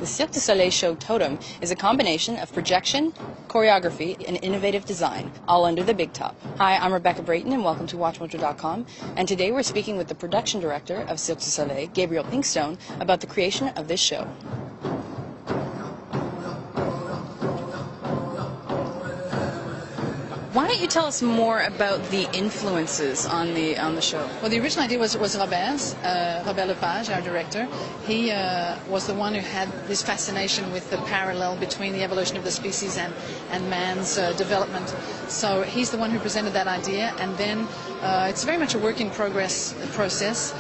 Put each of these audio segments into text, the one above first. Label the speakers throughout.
Speaker 1: The Cirque du Soleil show Totem is a combination of projection, choreography, and innovative design, all under the big top. Hi, I'm Rebecca Brayton, and welcome to WatchMojo.com. And today we're speaking with the production director of Cirque du Soleil, Gabriel Pinkstone, about the creation of this show. Why don't you tell us more about the influences on the show?
Speaker 2: Well, the original idea was Robert's, Robert Lepage, our director. He was the one who had this fascination with the parallel between the evolution of the species and man's development. So he's the one who presented that idea, and then it's very much a work in progress process,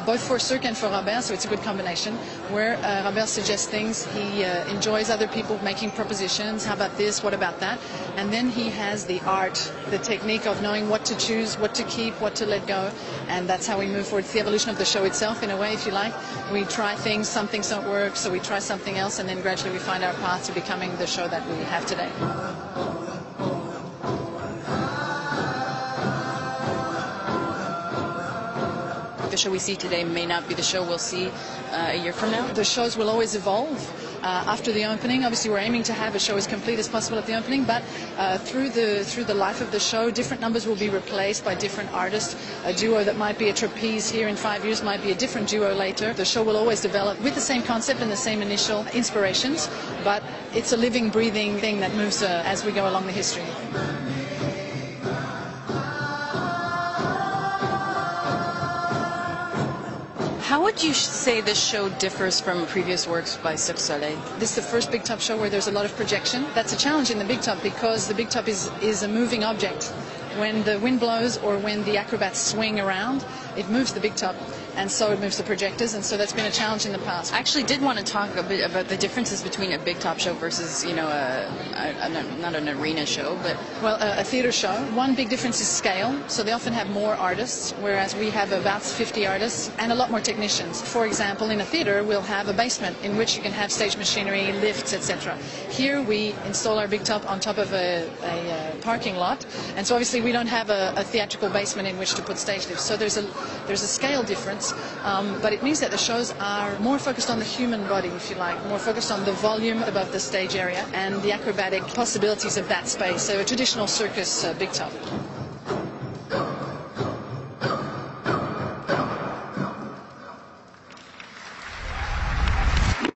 Speaker 2: both for Cirque and for Robert, so it's a good combination, where Robert suggests things, he enjoys other people making propositions, how about this, what about that, and then he has the art, the technique of knowing what to choose, what to keep, what to let go, and that's how we move forward. It's the evolution of the show itself, in a way, if you like. We try things, some things don't work, so we try something else, and then gradually we find our path to becoming the show that we have today.
Speaker 1: The show we see today may not be the show we'll see a year from now?
Speaker 2: The shows will always evolve after the opening. Obviously, we're aiming to have a show as complete as possible at the opening, but through the life of the show, different numbers will be replaced by different artists. A duo that might be a trapeze here in 5 years might be a different duo later. The show will always develop with the same concept and the same initial inspirations, but it's a living, breathing thing that moves as we go along the history.
Speaker 1: How would you say this show differs from previous works by Cirque du Soleil?
Speaker 2: This is the first big top show where there's a lot of projection. That's a challenge in the big top because the big top is a moving object. When the wind blows or when the acrobats swing around, it moves the big top, and so it moves the projectors, and so that's been a challenge in the past.
Speaker 1: I actually did want to talk a bit about the differences between a big top show versus, not an arena show, but...
Speaker 2: Well, a theater show. One big difference is scale, so they often have more artists, whereas we have about 50 artists and a lot more technicians. For example, in a theater, we'll have a basement in which you can have stage machinery, lifts, etc. Here, we install our big top on top of a parking lot, and so obviously we don't have a theatrical basement in which to put stage lifts. So there's a scale difference, but it means that the shows are more focused on the human body, if you like, more focused on the volume above the stage area and the acrobatic possibilities of that space. So a traditional circus big top.